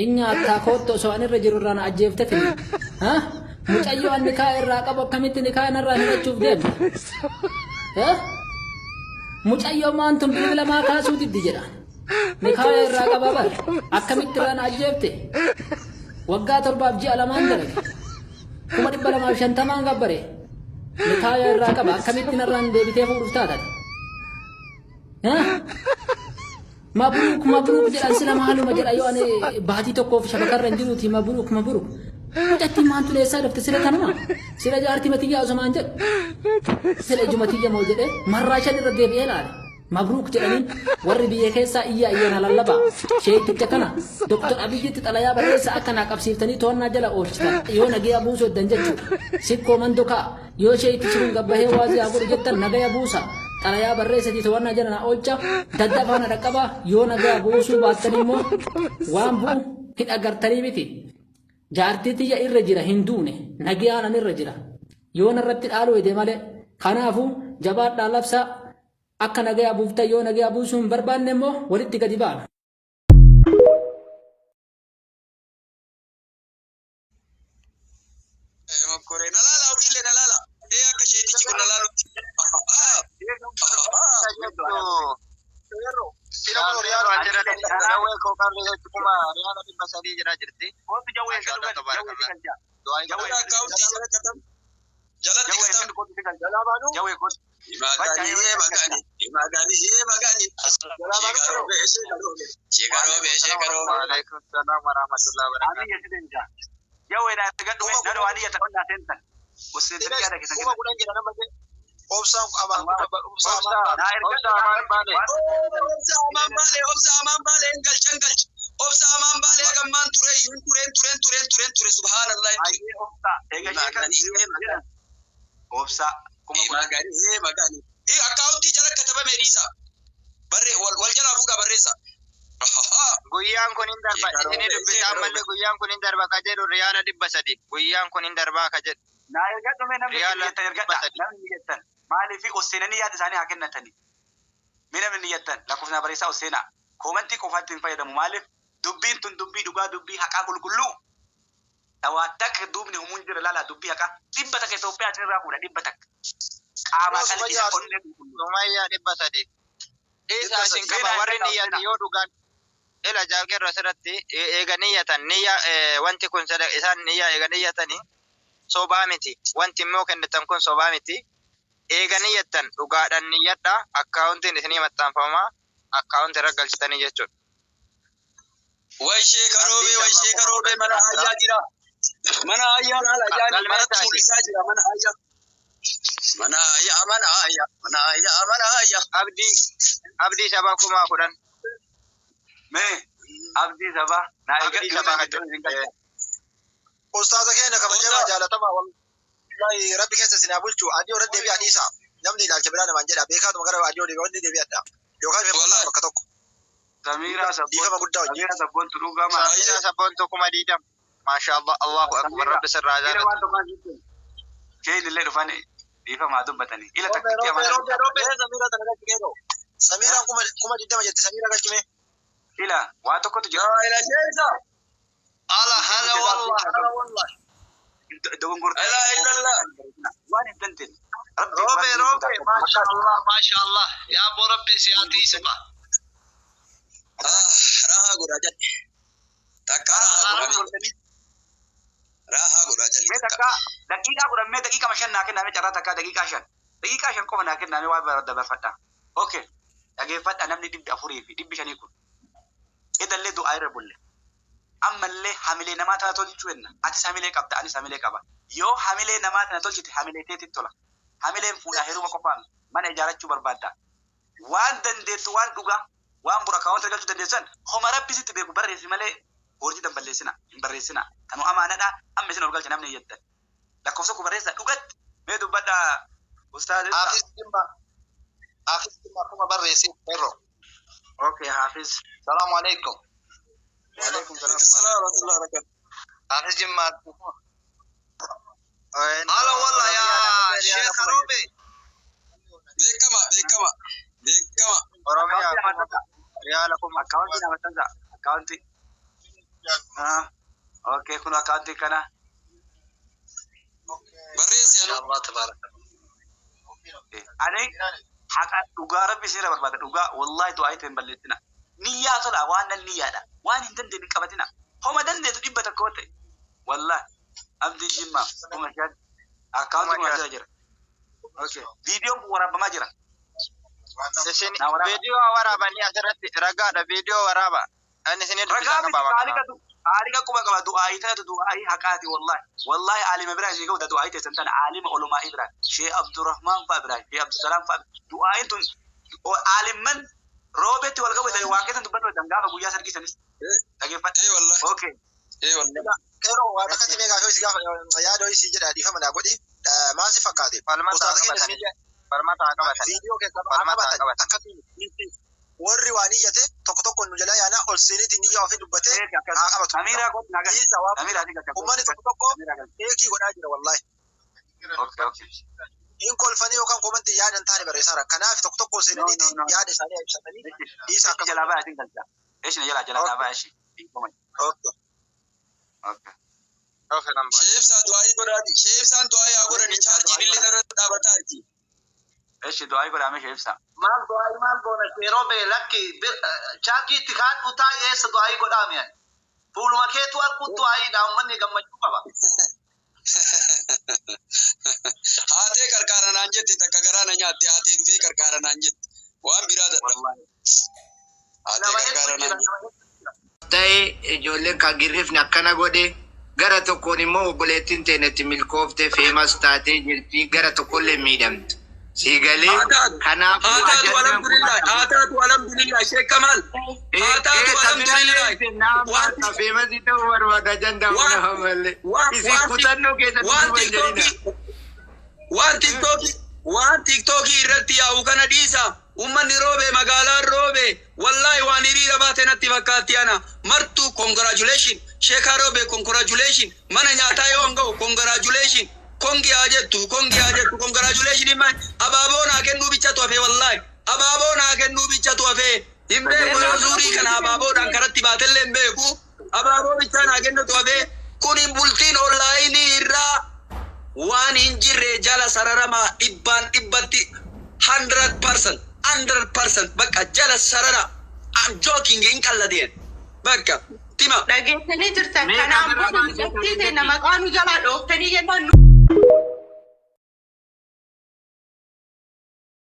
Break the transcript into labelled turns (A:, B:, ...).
A: إني أتاكوت سواني الرجل رانا أجيبت فيني ها متأيو النكاح الراقب وكميت نكاح نرانا نشوف ديب ها متأيو ما أنتم بلا ما كاسو دي جران نكاح الراقب بابا أكميت رانا أجيبت وقات الباب جي على ما ندرك كما دبلا ما شنتا ما غبري نكاح الراقب أكميت نرانا دي بتيفو رفتاتا ها مبروك مبروك جل السلام عليكم جل أيوة أنا بعدي تكوف شبكة رنجلوتي مبروك مبروك وجدتي ما أنتوا ليس عرفت سيرة كنما سيرة جارتي متيجة أزمان جل سيرة جمتيجة موجودة مرة شل ردي بيلال مبروك جلني وربي كيسا إياه نلالبا شيء تكنا دكتور أبي جت تلايا بريسا أكنا كابسيفتني تونا جل أوشتا يو نجي أبوسو دنجتو سيكو من دكا يو شيء تشرون قبه وازي أقول جت نجي أبوسا تلايا بريسا دي تونا جل أوجا ددبانا ركبا يو نجي أبوسو باتني مو وامبو كده أجر تريبتي جارتي تيجا الرجلة هندونة نجي أنا الرجلة يو نرتب الألو إذا ماله خنافو جبار دالبسا أكن نجي أبو فتايو نجي أبو سوم بربان نمو ولد تكذبان.
B: مكورين لا لا وبيل لا لا إيه كشيء تجيب لا لا
C: Guyaan kun hin darba isini dubbisaa malee guyyaan kun hin darba ka jedhu riyaala 300 guyyaan kun hin darbaa ka jedhu
D: na ergadhu mee namni niyyatan maaliif oseenanii yaada isaanii haa kennatanii mee namni niyyatan lakkoofsa bareessaa oseenaa koomantii qofaatti hin fayyadamu maaliif dubbiin tun dubbii dhugaa dubbii haqaa qulqulluu tawaatak dubni humuun jira laala dubbii haqaa dhibba takka Itoophiyaa asirraa fuudha dhibba takka qaamaa qalbii onnee
C: Sumayyaa 300 isa isin qaba warri niyyatan yoo dhugaan ila jaarger rasirratti eega niyyatan niyya wanti kun isaan niyya eega niyyatanii sobaa miti wanti immoo kennitan kun sobaa miti eega niyyatan dhugaadhaan niyyadha akkaawuntiin isinii maxxanfama akkaawuntii irra galchitanii jechuudha.
B: Wayshee karoobe mana ayyaa jira mana ayyaa ala jaani mana tuulisaa jira mana ayyaa
C: abdii sabaa kumaa kudhan
D: mee abdii sabaa na ergadhu sabaa
E: Ustaza keenya kabajamaa jaalatamaa wallahi rabbi keessa sinaa bulchu adii irratti deebi'aa dhiisa namni ilaalcha biraa namaan jedha beekaatuma gara adii deebi'aa wanni deebi'adha yookaan wallahi bakka tokko
D: Samira sabboon turugaa
C: Samira sabboon tokkuma diidam maashaallah Allahu akbar rabbi sirraa jaalatu
D: keen illee dhufan dhiifamaa dubbatanii ila takkitti
E: Samira kuma diidama jette Samira galchime
D: ila waa tokkotu jira
B: ila jeesa
C: ala hala wallah
D: dogongorta
B: ila illallah
D: waan hin danteen
C: robe maashaallah yaa bo rabbi siyaati isma
B: raha gurajat takka raha gurajat
D: mee takka daqiiqaa kudhan mee daqiiqaa shan naa kenname carraa takka daqiiqaa shan qofa naa kenname waa dabarfadha okay dhageeffadha namni 400 fi 500 kun idallee du'aa irra bulle ammallee hamilee namaa tana tolchuu enna atis hamilee qabda anis hamilee qaba yoo hamilee namaa tana tolchite hamilee teetit tola hamileen fuudhaa heeruma qofaan mana ijaarachuu barbaadda waan dandeessu waan dhugaa waan bura kaawwata galchuu dandeessan homa rabbisitti beeku barreessi malee hojii dan balleessina hin barreessina kanu amaanadha amma isin orgalcha namni yettan lakkoofsa ku barreessa dhugatti mee dubbadha ustaad
E: Hafiz kuma barreessi erro
D: okay Hafiz
E: Assalamu alaikum
D: وعليكم
B: السلام ورحمة الله وبركاته
E: Hafiz Jimmaat
C: ala wallah ya Sheikh Robe
B: beekama
C: Oromiyaa riyaala kuma
D: akaunti nama tanza akaunti اوكي كنا كانتي كنا
B: بريس يا
E: الله تبارك
D: أنا حقا دوغا ربي سيرا بربادا دوغا والله دعايتين بلتنا نية صدا وانا النية دا وانا انتن دي نكبتنا هما دن دي تجيب تكوتي والله أبدي جيما هما شاد أكاونت ما جرى اوكي فيديو ورابا ما جرى
C: فيديو ورابا ني أسرت رقا فيديو ورابا أنا سنين
D: رقا عليك كوبا كوبا دعايتها دعاي حقاتي والله عالم إبراهيم يقول دعايتي سنتنا عالم علماء إبراهيم شيخ عبد الرحمن فإبراهيم شيخ عبد السلام دعايتون عالم من روبت والقوي ده واقعا تبدو دنگا بقول سرقي سنس أجيب
B: إيه والله
D: أوكي
B: إيه والله
E: كيرو واتكتي ميغا كويس يا دوي سيجي دادي فمنا غودي ما سي فكاتي
C: فالمتا عقبتني
E: فيديو كيسا تكتي warri waan iyyate tokko tokko nu jala yaana ol seeniti niyya ofii dubbate qabatu
D: Amira god naga Amira diga
E: ummani tokko tokko eekii godhaa jira wallahi
D: okay
E: in kolfanii yookaan komantii yaadan taane barreessaara kanaaf tokko tokko seeniti yaada isaanii ibsatanii isa akka
D: jala baa tingalcha eesh ne jala baa eesh
C: okay number
B: شيف سان دعاء أقول إن شارجي بالله نرد أبتارتي
D: ايش دعاء يقول عمي شيف سان
F: مال بونا شيرو بلكي شاكي تخات بوتا ايش دعاء يقول عمي فول ما كيتو أركض دعاء دامن يجمع جوابا
B: هاتي كركارا نانجت تكغرا نانياتي هاتي دوي كركارا نانجت وان برادر هاتي كركارا نانجت
G: تاي ijoolleen kan girrifni akkana godhe gara tokkoon immoo obboleettiin teenetti milkoofte feemas taatee jirti gara tokkollee miidhamtu siigalee kanaaf
B: هاتات والحمدلله شيخ كمال هاتات والحمدلله
G: waan feemasi ta'uu barbaada jandaa'uudha malee isin kutannoo keessatti
B: waan tiktokii irratti yaa'u kana dhiisa ummanni roobe magaalaan roobe wallahi waan hiriira baate natti fakkaatti ana martu congratulation sheeka roobe congratulation mana nyaataa yoo hanga'u congratulation kongi ajettu congratulation imma abaaboo naa kennuu bichatu hafe wallahi abaaboo naa kennuu bichatu hafe hin beeku zuurii kana abaaboodhaan karatti baatellee hin beeku abaaboo bichaa naa kennutu hafe kun hin bultiin onlaayinii irraa waan hin jirre jala sararamaa dhibbatti 100% bakka jala sarara I'm joking in qalladeen bakka tima
H: dhageessanii jirtan kanaan booda nama qaanu jalaa dhooftanii jennaan